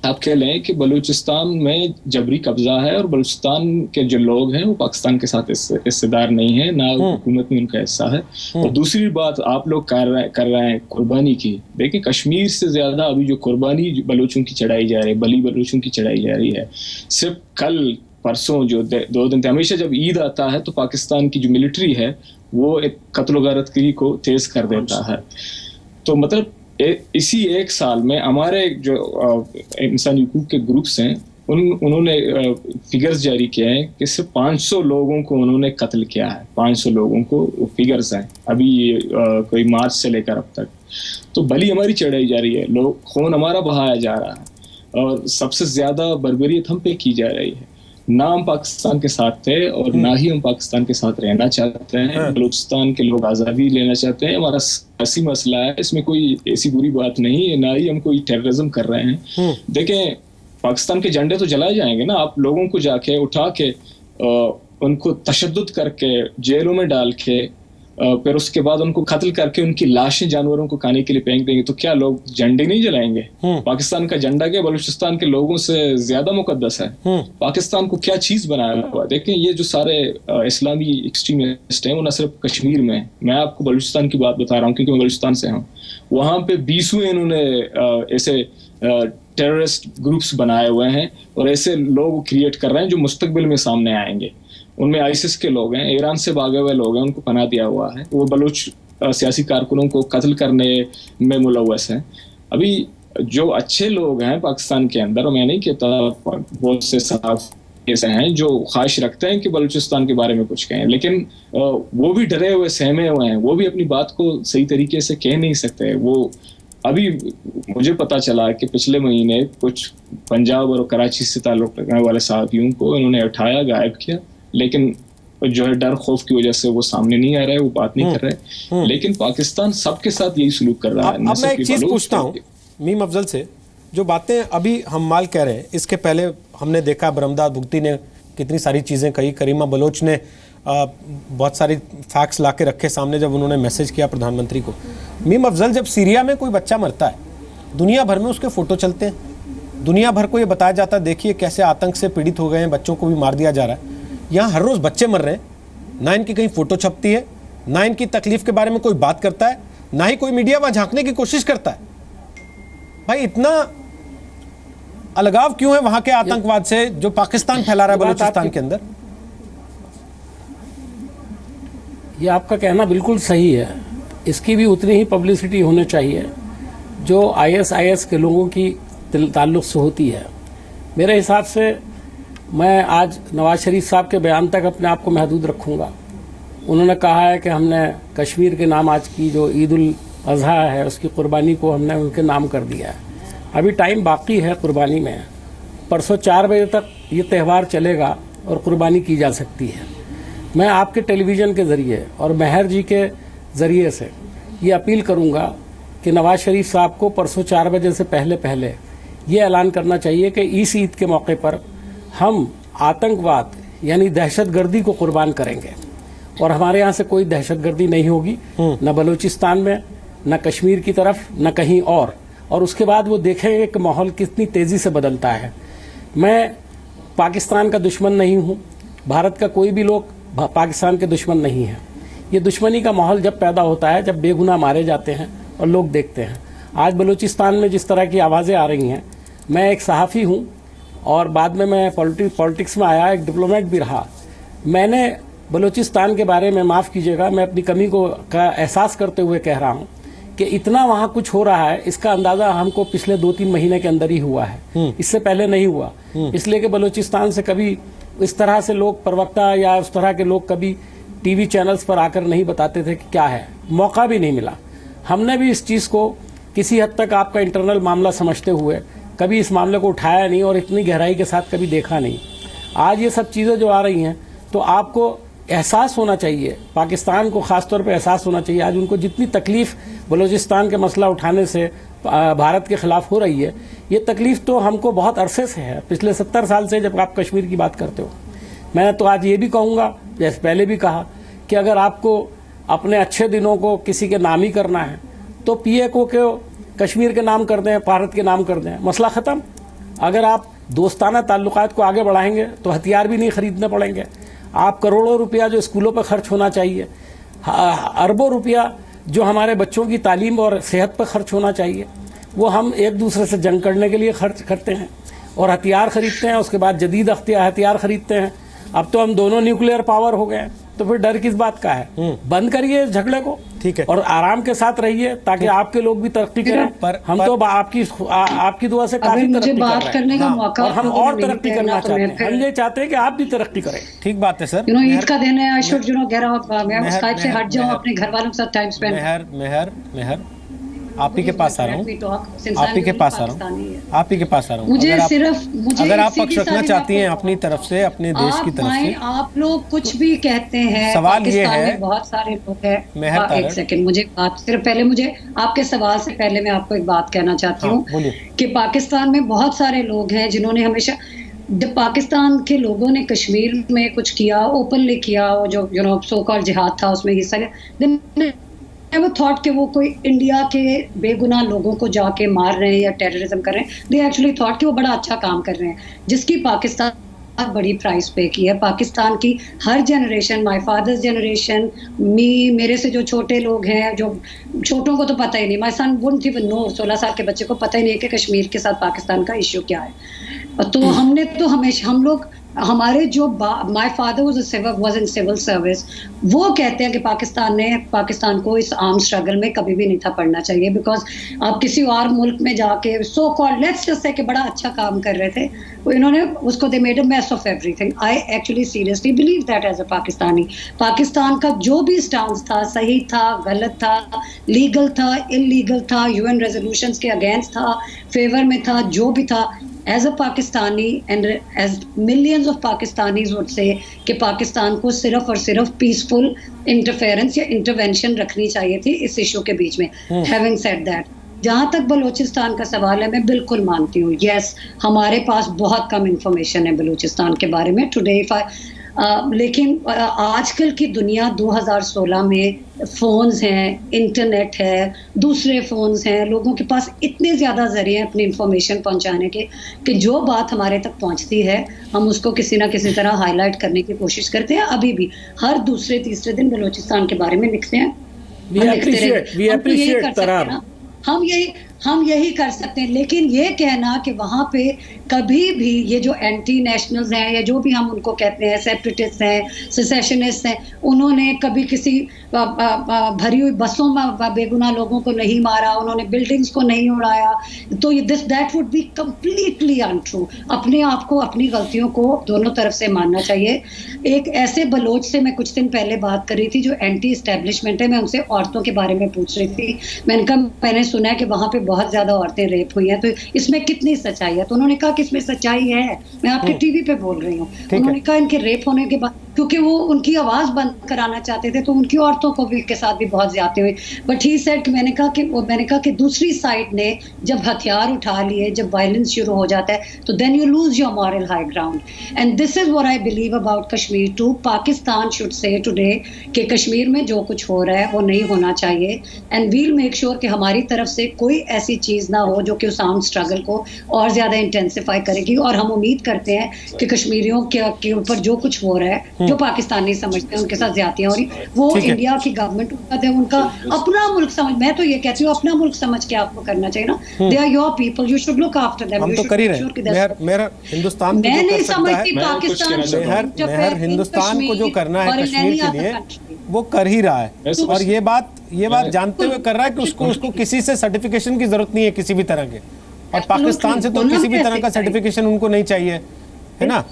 आप कह लें कि बलूचिस्तान में जबरी कब्जा है और बलूचिस्तान के जो लोग हैं वो पाकिस्तान के साथ हिस्सेदार नहीं है, ना हुकूमत में उनका हिस्सा है। और दूसरी बात आप लोग कर रहे हैं कुर्बानी की। देखिए, कश्मीर से ज़्यादा अभी जो कुर्बानी बलूचों की चढ़ाई जा रही है, बली बलूचों की चढ़ाई जा रही है। सिर्फ कल परसों जो 2 दिन थे, हमेशा जब ईद आता है तो पाकिस्तान की जो मिलिट्री है वो एक कत्ल गारतगिरी को तेज़ कर देता है। तो मतलब इसी एक साल में हमारे जो इंसानी हुकूक के ग्रुप्स हैं उन्होंने फिगर्स जारी किए हैं कि सिर्फ 500 लोगों को उन्होंने कत्ल किया है। 500 लोगों को फिगर्स हैं अभी कोई मार्च से लेकर अब तक। तो बली हमारी चढ़ाई जा रही है, लोग खून हमारा बहाया जा रहा है और सबसे ज़्यादा बर्बरियत हम पे की जा रही है। ना हम पाकिस्तान के साथ थे और ना ही हम पाकिस्तान के साथ रहना चाहते हैं। बलूचिस्तान के लोग आज़ादी लेना चाहते हैं, हमारा सियासी मसला है, इसमें कोई ऐसी बुरी बात नहीं है, ना ही हम कोई टेररिज्म कर रहे हैं। देखें, पाकिस्तान के झंडे तो जलाए जाएंगे ना, आप लोगों को जाके उठा के उनको तशद्दुद करके जेलों में डाल के फिर उसके बाद उनको कत्ल करके उनकी लाशें जानवरों को खाने के लिए फेंक देंगे तो क्या लोग झंडे नहीं जलाएंगे? पाकिस्तान का झंडा क्या बलूचिस्तान के लोगों से ज्यादा मुकद्दस है? पाकिस्तान को क्या चीज बनाया हुआ? देखें, ये जो सारे इस्लामी एक्सट्रीमिस्ट हैं वो न सिर्फ कश्मीर में, मैं आपको बलूचिस्तान की बात बता रहा हूँ क्योंकि मैं बलूचिस्तान से हूँ, वहाँ पे 20वें इन्होंने ऐसे टेररिस्ट ग्रुप्स बनाए हुए हैं और ऐसे लोग क्रिएट कर रहे हैं जो मुस्तकबिल में सामने आएंगे। उनमें आईसिस के लोग हैं, ईरान से भागे हुए लोग हैं, उनको पनाह दिया हुआ है। वो बलूच सियासी कारकुनों को कत्ल करने में मुलव्वस हैं। अभी जो अच्छे लोग हैं पाकिस्तान के अंदर, और मैं नहीं कहता बहुत से साफ ऐसे हैं जो ख्वाहिश रखते हैं कि बलूचिस्तान के बारे में कुछ कहें, लेकिन वो भी डरे हुए सहमे हुए हैं, वो भी अपनी बात को सही तरीके से कह नहीं सकते। वो अभी मुझे पता चला कि पिछले महीने कुछ पंजाब और कराची से ताल्लुक रखने वाले साथियों को इन्होंने उठाया, गायब किया, लेकिन जो है डर खौफ की वजह से वो सामने नहीं आ रहे, वो बात नहीं कर रहे। लेकिन पाकिस्तान सबके साथ यही सलूक कर रहा है। अब मैं एक चीज पूछता हूँ मीम अफजल से, जो बातें अभी हम माल कह रहे हैं, इसके पहले हमने देखा बरमदाद भुगती ने कितनी सारी चीज़ें कही, करीमा बलोच ने बहुत सारी फैक्ट्स ला के रखे सामने जब उन्होंने मैसेज किया प्रधानमंत्री को। मीम अफजल, जब सीरिया में कोई बच्चा मरता है, दुनिया भर में उसके फ़ोटो चलते हैं, दुनिया भर को ये बताया जाता है देखिए कैसे आतंक से पीड़ित हो गए हैं, बच्चों को भी मार दिया जा रहा है। यहाँ हर रोज़ बच्चे मर रहे हैं, ना इनकी कहीं फ़ोटो छपती है, ना इनकी तकलीफ़ के बारे में कोई बात करता है, ना ही कोई मीडिया वहाँ झांकने की कोशिश करता है। भाई इतना अलगाव क्यों है वहां के आतंकवाद से जो पाकिस्तान फैला रहा है बलूचिस्तान के अंदर? ये आपका कहना बिल्कुल सही है, इसकी भी उतनी ही पब्लिसिटी होनी चाहिए जो ISIS के लोगों की ताल्लुक से होती है। मेरे हिसाब से मैं आज नवाज शरीफ साहब के बयान तक अपने आप को महदूद रखूँगा। उन्होंने कहा है कि हमने कश्मीर के नाम आज की जो ईद उल अज़हा है उसकी कुर्बानी को हमने उनके नाम कर दिया है। अभी टाइम बाकी है कुर्बानी में, परसों 4 बजे तक ये त्यौहार चलेगा और कुर्बानी की जा सकती है। मैं आपके टेलीविज़न के ज़रिए और मेहर जी के ज़रिए से ये अपील करूँगा कि नवाज शरीफ साहब को परसों 4 बजे से पहले ये ऐलान करना चाहिए कि इस ईद के मौके पर हम आतंकवाद यानी दहशतगर्दी को कुर्बान करेंगे, और हमारे यहाँ से कोई दहशतगर्दी नहीं होगी, न बलूचिस्तान में, न कश्मीर की तरफ, न कहीं और उसके बाद वो देखेंगे कि माहौल कितनी तेज़ी से बदलता है। मैं पाकिस्तान का दुश्मन नहीं हूँ, भारत का कोई भी लोग पाकिस्तान के दुश्मन नहीं है। ये दुश्मनी का माहौल जब पैदा होता है जब बेगुनाह मारे जाते हैं और लोग देखते हैं। आज बलूचिस्तान में जिस तरह की आवाज़ें आ रही हैं, मैं एक सहाफ़ी हूँ और बाद में मैं पॉलिटिक्स में आया, एक डिप्लोमेट भी रहा। मैंने बलूचिस्तान के बारे में, माफ़ कीजिएगा, मैं अपनी कमी का एहसास करते हुए कह रहा हूँ कि इतना वहाँ कुछ हो रहा है, इसका अंदाज़ा हमको पिछले 2-3 महीने के अंदर ही हुआ है, इससे पहले नहीं हुआ। इसलिए कि बलूचिस्तान से कभी इस तरह से लोग, प्रवक्ता या उस तरह के लोग कभी टीवी चैनल्स पर आकर नहीं बताते थे कि क्या है, मौका भी नहीं मिला। हमने भी इस चीज़ को किसी हद तक आपका इंटरनल मामला समझते हुए कभी इस मामले को उठाया नहीं और इतनी गहराई के साथ कभी देखा नहीं। आज ये सब चीज़ें जो आ रही हैं तो आपको एहसास होना चाहिए, पाकिस्तान को ख़ास तौर पे एहसास होना चाहिए। आज उनको जितनी तकलीफ़ बलूचिस्तान के मसला उठाने से भारत के ख़िलाफ़ हो रही है, ये तकलीफ़ तो हमको बहुत अरसे से है, पिछले 70 साल से, जब आप कश्मीर की बात करते हो। मैं तो आज ये भी कहूँगा, जैसे पहले भी कहा, कि अगर आपको अपने अच्छे दिनों को किसी के नाम ही करना है तो PAO को कश्मीर के नाम कर दें, भारत के नाम कर दें, मसला ख़त्म। अगर आप दोस्ताना ताल्लुकात को आगे बढ़ाएंगे तो हथियार भी नहीं ख़रीदने पड़ेंगे। आप करोड़ों रुपया जो स्कूलों पर खर्च होना चाहिए, अरबों रुपया जो हमारे बच्चों की तालीम और सेहत पर खर्च होना चाहिए, वो हम एक दूसरे से जंग करने के लिए खर्च करते हैं और हथियार ख़रीदते हैं, उसके बाद जदीद हथियार ख़रीदते हैं। अब तो हम दोनों न्यूक्लियर पावर हो गए, तो फिर डर किस बात का है? बंद करिए इस झगड़े को, ठीक है, और आराम के साथ रहिए ताकि आपके लोग भी तरक्की करें। हम तो आपकी दुआ से काफी तरक्की कर रहे हैं और हम और तरक्की करना चाहते हैं। हम ये चाहते हैं कि आप भी तरक्की करें। ठीक बात है सर। ईद का दिन है, आई शुड मैं स्काइप से हट जाऊं, अपने घर वालों के साथ टाइम स्पेंड। मेहर आप ही के पास आ रहा हूँ, आप ही के पास आ रहा हूँ, आप ही के पास आ रहा हूँ। अगर आप पक्ष रखना चाहती हैं अपनी तरफ से, अपने देश की तरफ से। आप लोग कुछ भी कहते हैं, सवाल ये है, बहुत सारे लोग हैं। एक सेकंड, मुझे बात सिर्फ पहले, मुझे आपके सवाल से पहले मैं आपको एक बात कहना चाहती हूँ कि पाकिस्तान में बहुत सारे लोग हैं जिन्होंने हमेशा, पाकिस्तान के लोगों ने कश्मीर में कुछ किया, ओपनली किया, जो सो कॉल्ड जिहाद था उसमें हिस्सा लिया। नेवर थॉट कि वो कोई इंडिया के बेगुनाह लोगों को जाके मार रहे हैं या टेररिज्म कर रहे हैं। दे एक्चुअली थॉट कि वो बड़ा अच्छा काम कर रहे हैं, जिसकी पाकिस्तान बड़ी प्राइस पे की है। पाकिस्तान की हर जनरेशन, माय फादर्स जनरेशन, मेरे से जो छोटे लोग हैं, जो छोटों को तो पता ही नहीं, my son wouldn't even know, 16 साल के बच्चे को पता ही नहीं है कि कश्मीर के साथ पाकिस्तान का इश्यू क्या है। तो हमने तो हमेशा, हम लोग हमारे जो my father was in civil service, वो कहते हैं कि पाकिस्तान को इस आर्म स्ट्रगल में कभी भी नहीं था पड़ना चाहिए, बिकॉज आप किसी और मुल्क में जाके so called let's just say कि बड़ा अच्छा काम कर रहे थे, वो इन्होंने उसको they made a mess of everything. I actually seriously believe that as a Pakistani, Pakistan का जो भी स्टांस था, सही था, गलत था, लीगल था, इलीगल था, यूएन रेजोल्यूशंस के अगेंस्ट था, फेवर में था, जो भी था, as a Pakistani and as millions of Pakistanis would say कि पाकिस्तान को सिर्फ और सिर्फ पीसफुल इंटरफेरेंस या इंटरवेंशन रखनी चाहिए थी इस इशू के बीच में। हैविंग सेड दैट, जहाँ तक बलूचिस्तान का सवाल है, मैं बिल्कुल मानती हूँ, यस हमारे पास बहुत कम इंफॉर्मेशन है बलूचिस्तान के बारे में टुडे, लेकिन आजकल की दुनिया 2016 में फ़ोन्स हैं, इंटरनेट है, दूसरे फ़ोन्स हैं, लोगों के पास इतने ज़्यादा ज़रिए हैं अपनी इंफॉर्मेशन पहुंचाने के कि जो बात हमारे तक पहुंचती है हम उसको किसी ना किसी तरह हाईलाइट करने की कोशिश करते हैं। अभी भी हर दूसरे तीसरे दिन बलूचिस्तान के बारे में लिखते हैं, हम यही कर सकते हैं। लेकिन ये कहना कि वहाँ पे कभी भी ये जो एंटी नेशनल्स हैं या जो भी हम उनको कहते हैं, सेपरेटिस्ट हैं, सेसेशनिस्ट हैं, उन्होंने कभी किसी भरी हुई बसों में बेगुनाह लोगों को नहीं मारा, उन्होंने बिल्डिंग्स को नहीं उड़ाया, तो that would be completely untrue. अपने आप को, अपनी गलतियों को दोनों तरफ से मानना चाहिए। एक ऐसे बलोच से मैं कुछ दिन पहले बात कर रही थी जो एंटी इस्टेब्लिशमेंट है, मैं उनसे औरतों के बारे में पूछ रही थी। मैंने सुना है कि वहाँ पे बहुत ज्यादा औरतें रेप हुई हैं, तो इसमें कितनी सच्चाई है? तो उन्होंने कहा कि इसमें सच्चाई है, मैं आपके टीवी पे बोल रही हूँ। उन्होंने कहा इनके रेप होने के बाद, क्योंकि वो उनकी आवाज बंद कराना चाहते थे, तो उनकी औरतों को भी के साथ भी बहुत ज्यादती हुई। बट ही सेड, मैंने कहा कि दूसरी साइड ने जब हथियार उठा लिए, जब वायलेंस शुरू हो जाता है, तो then you lose your moral high ground. And this is what I believe about Kashmir too. Pakistan should say today कि कश्मीर में जो कुछ हो रहा है वो नहीं होना चाहिए, एंड वील मेक श्योर कि हमारी तरफ से कोई ऐसी चीज ना हो जो कि उस आर्म स्ट्रगल को और ज्यादा इंटेंसिफाई करेगी। और हम उम्मीद करते हैं कि कश्मीरियों के ऊपर जो कुछ हो रहा है, जो पाकिस्तानी समझते हैं उनके साथ ज्यादतियां हो रही, वो इंडिया की गवर्नमेंट उनका अपना मुल्क समझ, मैं तो ये कहती हूँ अपना मुल्क समझ के आपको करना चाहिए ना। They are your people, you should look after them. हम तो कर ही रहे हैं। मेरा हिंदुस्तान मैं नहीं समझती पाकिस्तान, हिंदुस्तान को जो करना है कश्मीर के लिए वो कर ही रहा है, और ये बात जानते हुए कर रहा है कि उसको किसी से सर्टिफिकेशन की जरूरत नहीं है किसी भी तरह के, और पाकिस्तान से तो किसी भी तरह का सर्टिफिकेशन उनको नहीं चाहिए, है ना।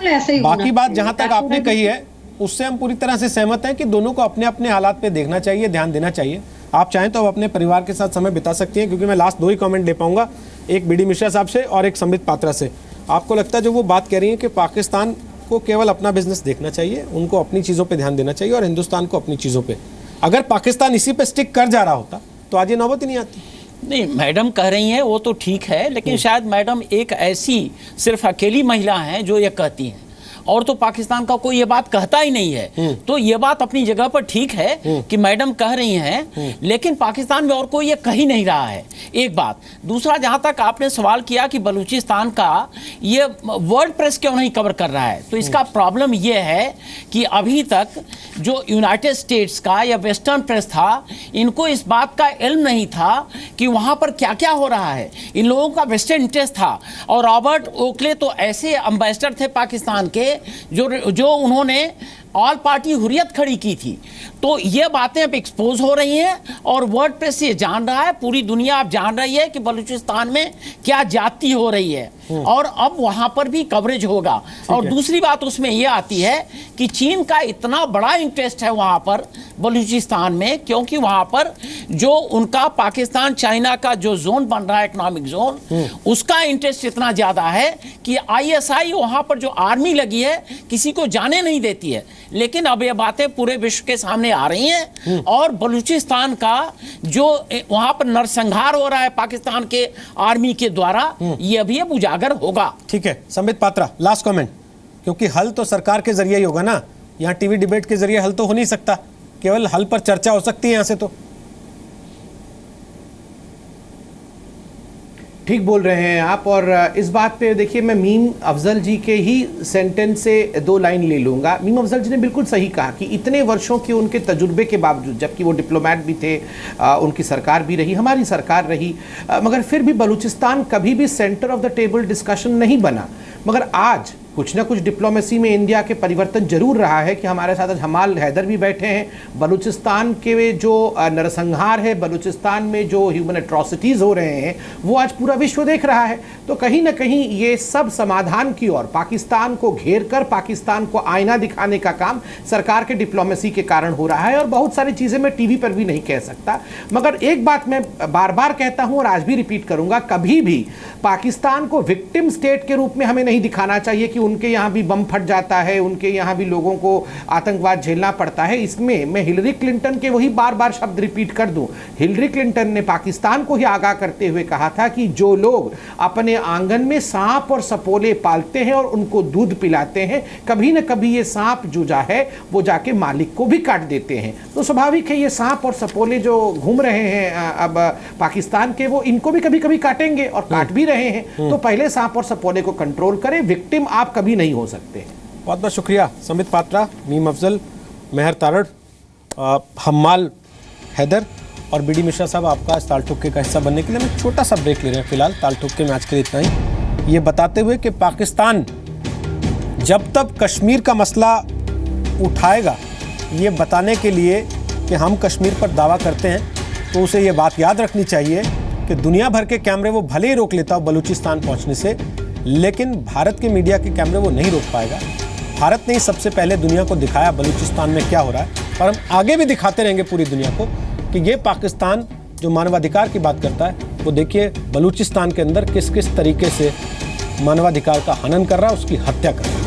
बाकी बात जहां तक आपने कही है उससे हम पूरी तरह से सहमत हैं कि दोनों को अपने अपने हालात पे देखना चाहिए, ध्यान देना चाहिए। आप चाहें तो अपने परिवार के साथ समय बिता सकती हैं, क्योंकि मैं लास्ट 2 ही कमेंट दे पाऊंगा, एक बीडी मिश्रा साहब से और एक संबित पात्रा से। आपको लगता है जो वो बात कह रही है कि पाकिस्तान को केवल अपना बिजनेस देखना चाहिए, उनको अपनी चीज़ों पे ध्यान देना चाहिए, और हिंदुस्तान को अपनी चीज़ों पे, अगर पाकिस्तान इसी पे स्टिक कर जा रहा होता तो आज ये नौबत ही नहीं आती। नहीं, मैडम कह रही हैं वो तो ठीक है, लेकिन शायद मैडम एक ऐसी सिर्फ अकेली महिला हैं जो ये कहती हैं, और तो पाकिस्तान का कोई ये बात कहता ही नहीं है। तो ये बात अपनी जगह पर ठीक है कि मैडम कह रही हैं, लेकिन पाकिस्तान में और कोई ये कह ही नहीं रहा है, एक बात। दूसरा, जहां तक आपने सवाल किया कि बलूचिस्तान का ये वर्ल्ड प्रेस क्यों नहीं कवर कर रहा है, तो इसका प्रॉब्लम ये है कि अभी तक जो यूनाइटेड स्टेट्स का या वेस्टर्न प्रेस था, इनको इस बात का इल्म नहीं था कि वहां पर क्या क्या हो रहा है। इन लोगों का वेस्टर्न इंटरेस्ट था, और रॉबर्ट ओकले तो ऐसे एम्बेसडर थे पाकिस्तान के जो उन्होंने ऑल पार्टी हुर्रियत खड़ी की थी। तो ये बातें अब एक्सपोज हो रही हैं, और वर्ल्ड प्रेस ये जान रहा है, पूरी दुनिया अब जान रही है कि बलूचिस्तान में क्या जाती हो रही है, और अब वहां पर भी कवरेज होगा। और दूसरी बात उसमें यह आती है कि चीन का इतना बड़ा इंटरेस्ट है वहां पर बलूचिस्तान में, क्योंकि वहां पर जो उनका पाकिस्तान चाइना का जो जोन बन रहा है, इकोनॉमिक जोन, उसका इंटरेस्ट इतना ज्यादा है कि ISI वहां पर जो आर्मी लगी है किसी को जाने नहीं देती है। लेकिन अब ये बातें पूरे विश्व के सामने आ रही हैं, और बलूचिस्तान का जो वहां पर नरसंहार हो रहा है पाकिस्तान के आर्मी के द्वारा, ये अभी अब उजागर होगा। ठीक है, संबित पात्रा, लास्ट कमेंट, क्योंकि हल तो सरकार के जरिए ही होगा ना, यहाँ टीवी डिबेट के जरिए हल तो हो नहीं सकता, केवल हल पर चर्चा हो सकती है यहाँ से। तो ठीक बोल रहे हैं आप। और इस बात पे देखिए, मैं मीम अफजल जी के ही सेंटेंस से 2 लाइन ले लूँगा। मीम अफजल जी ने बिल्कुल सही कहा कि इतने वर्षों के उनके तजुर्बे के बावजूद, जबकि वो डिप्लोमेट भी थे, उनकी सरकार भी रही, हमारी सरकार रही, मगर फिर भी बलूचिस्तान कभी भी centre of the table discussion नहीं बना। मगर आज कुछ ना कुछ डिप्लोमेसी में इंडिया के परिवर्तन जरूर रहा है कि हमारे साथ आज हमाल हैदर भी बैठे हैं। बलूचिस्तान के जो नरसंहार है, बलूचिस्तान में जो ह्यूमन एट्रॉसिटीज़ हो रहे हैं, वो आज पूरा विश्व देख रहा है। तो कहीं ना कहीं ये सब समाधान की ओर, पाकिस्तान को घेर कर पाकिस्तान को आईना दिखाने का काम सरकार के डिप्लोमेसी के कारण हो रहा है। और बहुत सारी चीज़ें मैं टीवी पर भी नहीं कह सकता, मगर एक बात मैं बार बार कहता हूं और आज भी रिपीट करूंगा, कभी भी पाकिस्तान को विक्टिम स्टेट के रूप में हमें नहीं दिखाना चाहिए कि उनके यहां भी बम फट जाता है, उनके यहां भी लोगों को आतंकवाद झेलना पड़ता है। इसमें मैं हिलरी क्लिंटन के वही बार बार शब्द रिपीट कर दूं। हिलरी क्लिंटन ने पाकिस्तान को ही आगाह करते हुए कहा था कि जो लोग अपने आंगन में सांप और सपोले पालते हैं और उनको दूध पिलाते हैं, कभी ना कभी ये सांप जो है वो जाके मालिक को भी काट देते हैं। तो स्वाभाविक है ये सांप और सपोले जो घूम रहे हैं अब पाकिस्तान के, वो इनको भी कभी कभी काटेंगे और काट भी रहे हैं। तो पहले सांप और सपोले को कंट्रोल करें, विक्टिम आप कभी नहीं हो सकते। बहुत बहुत शुक्रिया समित पात्रा, मीम अफजल, मेहर तारड़, हम्माल हैदर और बीडी मिश्रा साहब, आपका इस ताल ठुक्के का हिस्सा बनने के लिए। हम छोटा सा ब्रेक ले रहे हैं फिलहाल ताल ठुक्के में आज के लिए इतना ही, ये बताते हुए कि पाकिस्तान जब तक कश्मीर का मसला उठाएगा ये बताने के लिए कि हम कश्मीर पर दावा करते हैं, तो उसे ये बात याद रखनी चाहिए कि दुनिया भर के कैमरे वो भले ही रोक लेता हो बलूचिस्तान पहुंचने से, लेकिन भारत के मीडिया के कैमरे वो नहीं रोक पाएगा। भारत ने ही सबसे पहले दुनिया को दिखाया बलूचिस्तान में क्या हो रहा है, और हम आगे भी दिखाते रहेंगे पूरी दुनिया को कि ये पाकिस्तान जो मानवाधिकार की बात करता है, वो देखिए बलूचिस्तान के अंदर किस किस तरीके से मानवाधिकार का हनन कर रहा है, उसकी हत्या कर रहा है।